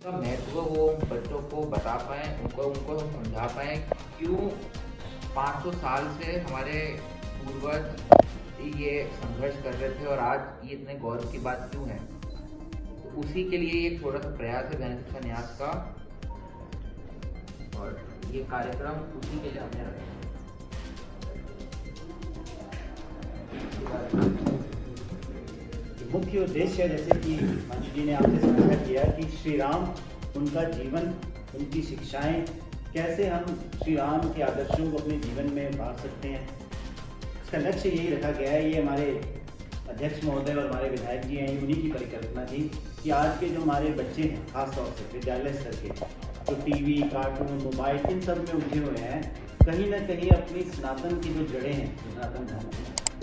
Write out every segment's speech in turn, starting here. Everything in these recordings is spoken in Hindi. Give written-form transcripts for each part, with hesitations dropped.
का महत्व वो बच्चों को बता पाएँ, उनको समझा पाएँ क्यों 500 साल से हमारे पूर्वज ये संघर्ष कर रहे थे और आज ये इतने गौरव की बात क्यों है। तो उसी के लिए ये थोड़ा सा प्रयास है ज्ञान शिक्षा न्यास का, और ये कार्यक्रम उसी के लिए हमने रखा। मुख्य उद्देश्य जैसे कि मंच जी ने आपसे साझा किया कि श्री राम, उनका जीवन, उनकी शिक्षाएं, कैसे हम श्री राम के आदर्शों को अपने जीवन में उतार सकते हैं, इसका लक्ष्य यही रखा गया है। ये हमारे अध्यक्ष महोदय और हमारे विधायक जी हैं, उन्हीं की परिकल्पना थी कि आज के जो हमारे बच्चे हैं, खासतौर से विद्यालय स्तर के, जो टीवी, कार्टून, मोबाइल, इन सब में उलझे हुए हैं, कहीं ना कहीं अपनी सनातन की जो जड़ें हैं, सनातन धर्म,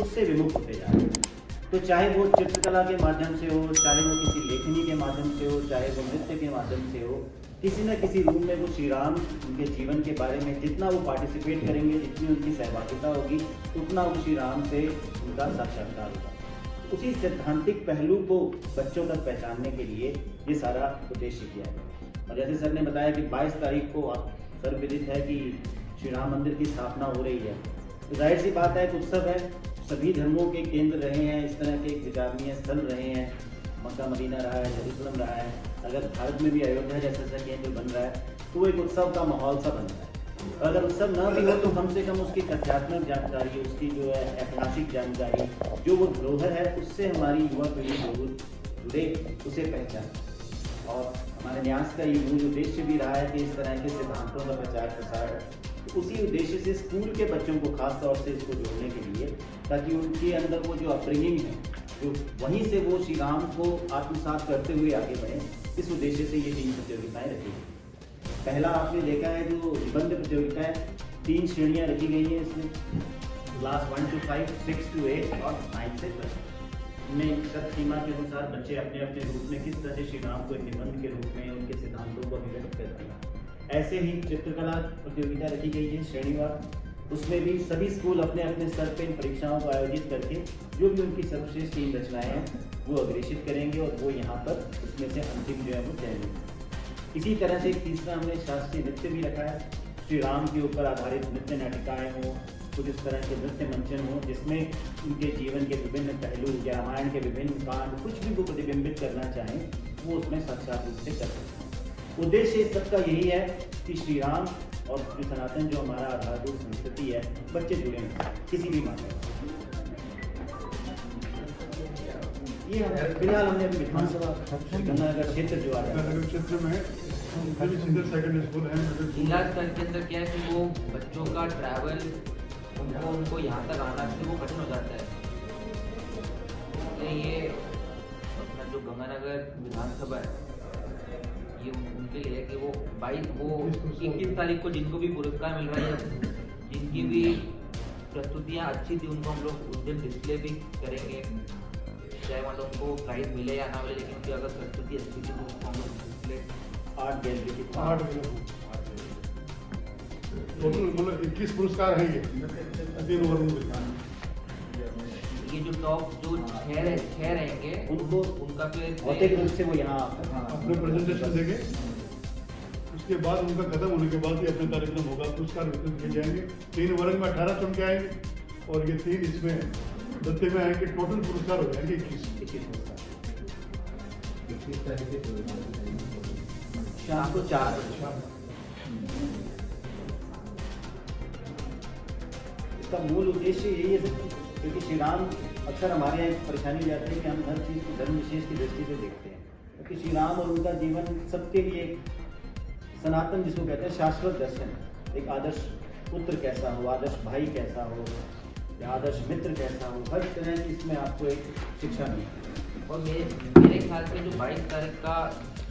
उससे विमुक्त होते जा रहे हैं। तो चाहे वो चित्रकला के माध्यम से हो, चाहे वो किसी लेखनी के माध्यम से हो, चाहे वो नृत्य के माध्यम से हो, किसी न किसी रूप में वो श्री राम, उनके जीवन के बारे में जितना वो पार्टिसिपेट करेंगे, जितनी उनकी सहभागिता होगी, उतना वो श्री राम से उनका साक्षात्कार होगा। उसी सैद्धांतिक पहलू को बच्चों तक पहचानने के लिए ये सारा उद्देश्य किया है। और जैसे सर ने बताया कि 22 तारीख को सर्वविदित है कि श्री राम मंदिर की स्थापना हो रही है, तो जाहिर सी बात है कि उत्सव है, सभी धर्मों के केंद्र रहे हैं, इस तरह के विचारणीय स्थल रहे हैं, मक्का मदीना रहा है, जेरूसलम रहा है, अगर भारत में भी अयोध्या जैसा केंद्र बन रहा है तो एक उत्सव का माहौल सा बन रहा है। अगर उत्सव न भी हो तो कम से कम उसकी तथ्यात्मक जानकारी, उसकी जो है ऐतिहासिक जानकारी, जो वो धरोहर है, उससे हमारी युवा पीढ़ी जरूर जुड़े, उसे पहचाने। और हमारे न्यास का ये मूल उद्देश्य भी रहा है कि इस तरह के सिद्धांतों का प्रचार प्रसार, उसी उद्देश्य से स्कूल के बच्चों को खास तौर से इसको जोड़ने के लिए, ताकि उनके अंदर वो जो अपब्रिंगिंग है, जो वहीं से वो श्री राम को आत्मसात करते हुए आगे बढ़े, इस उद्देश्य से ये 3 प्रतियोगिताएं रखी गई। पहला आपने देखा है जो निबंध प्रतियोगिता है, 3 श्रेणियां रखी गई हैं इसमें, क्लास 1 to 5, 6 to 8 और 9 से 12 में शब्द सीमा के अनुसार बच्चे अपने अपने रूप में किस तरह से श्री राम को एक निबंध के रूप में उनके सिद्धांतों को अभिव्यक्त करते हैं। ऐसे ही चित्रकला प्रतियोगिता रखी गई है श्रेणीवार, उसमें भी सभी स्कूल अपने अपने स्तर पर इन परीक्षाओं को आयोजित करके जो भी उनकी सर्वश्रेष्ठ 3 रचनाएं हैं वो अग्रेषित करेंगे और वो यहाँ पर उसमें से अंतिम जो है वो चयन होगी। इसी तरह से तीसरा हमने शास्त्रीय नृत्य भी रखा है, श्री राम के ऊपर आधारित नृत्य नाटिकाएं हों, कुछ इस तरह के नृत्य मंचन हो जिसमें उनके जीवन के विभिन्न पहलू या रामायण के विभिन्न कांड, कुछ भी वो प्रतिबिंबित करना चाहें वो उसमें साक्षात रूप से कर सकते हैं। उद्देश्य इस सबका यही है कि श्री राम और श्री सनातन जो हमारा आधारभूत संस्कृति है, बच्चे जुड़े हैं किसी भी मामले में। ये फिलहाल हमने विधानसभा गंगानगर क्षेत्र जो आ रहा है क्षेत्र में सेकेंडरी स्कूल है, जिला स्तर के अंदर क्या है कि वो बच्चों का ट्रैवल, उनको यहाँ तक आना से वो कठिन हो जाता है। ये अपना जो गंगानगर विधानसभा है, ये उनके लिए कि वो 21 तारीख को जिनको भी पुरस्कार मिल रहा है, जिनकी भी प्रस्तुतियाँ अच्छी थी, उनको हम लोग उस दिन डिस्प्ले भी करेंगे, चाहे मतलब उनको प्राइज मिले या ना मिले, लेकिन उनकी अगर प्रस्तुति अच्छी थी तो उनको हम लोग डिस्प्ले 8 गैलरी की 8 टोटल मतलब 21 पुरस्कार हैं ये 3 ओवर में। ये जो टॉप जो 6 रहेंगे उनका फिर भौतिक रूप से वो यहाँ अपने प्रेजेंटेशन देंगे, उसके बाद उनका खत्म होने के बाद ही अपने कार्यक्रम होगा, पुरस्कार वितरित किए जाएंगे। 3 वर्ग में 18 चुन के आएंगे और ये 3 इसमें दत्ते में आएंगे, टोटल पुरस्कार हो जाएंगे 21 शाम को 4 बजे। इसका मूल उद्देश्य यही है क्योंकि श्री राम अक्सर हमारे यहाँ परेशानी हो जाती है कि हम हर चीज़ को धर्म विशेष की दृष्टि से देखते हैं, क्योंकि श्री राम और उनका जीवन सबके लिए एक सनातन जिसको कहते हैं शाश्वत दर्शन, एक आदर्श पुत्र कैसा हो, आदर्श भाई कैसा हो या आदर्श मित्र कैसा हो, हर तरह की इसमें आपको एक शिक्षा मिलती है। और मेरे ख्याल से जो 22 तारीख का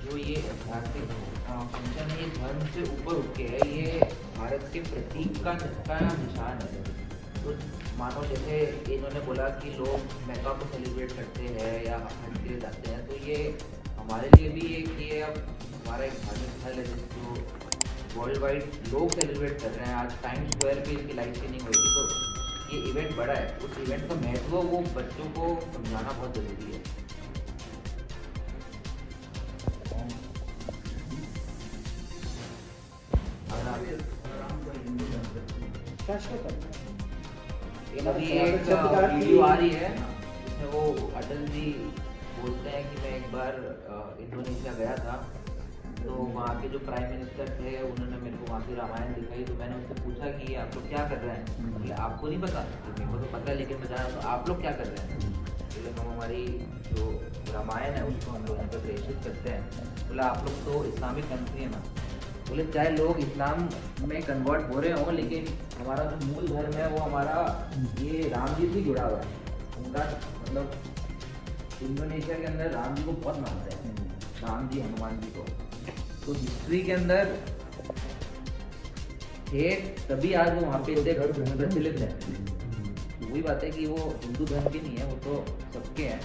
जो ये ऐतिहासिक फंक्शन है, ये धर्म से ऊपर उठ के है, ये भारत के प्रतीक का निशान है। तो मानो जैसे इन्होंने बोला कि लोग मैका को सेलिब्रेट करते हैं या हज के लिए जाते हैं, तो ये हमारे लिए भी एक ये अब हमारा एक धार्मिक स्थल है जिसको वर्ल्ड वाइड लोग सेलिब्रेट कर रहे हैं। आज टाइम स्क्वायर पे इसकी लाइव स्क्रीनिंग होगी, तो ये इवेंट बड़ा है, उस इवेंट का महत्व वो बच्चों को समझाना बहुत ज़रूरी है। शाश्वत है। अभी सनातन एक शब्द का अर्थ ही- वीडियो आ रही है जिसमें वो अटल जी बोलते हैं कि मैं एक बार इंडोनेशिया गया था, तो वहाँ के जो प्राइम मिनिस्टर थे उन्होंने मेरे को वहाँ की रामायण दिखाई, तो मैंने उससे पूछा कि आप लोग क्या कर रहे हैं, बोले आपको नहीं पता, मेरे को तो पता है लेकिन मैं जा रहा हूँ, तो आप लोग क्या कर रहे हैं, बोले हम हमारी जो रामायण है उसको हम लोग यहाँ पर प्रेषित करते हैं। बोले आप लोग तो इस्लामिक कंट्री है ना, बोले चाहे लोग इस्लाम में कन्वर्ट हो रहे हो लेकिन हमारा जो मूल धर्म है वो हमारा ये राम जी से जुड़ा हुआ है। उनका मतलब इंडोनेशिया के अंदर राम जी को बहुत मानते हैं, राम जी हनुमान जी को, तो हिस्ट्री के अंदर थे तभी आज वो वहाँ पे इतने प्रचलित है। वही बात है कि वो हिंदू धर्म के नहीं है, वो तो सबके हैं।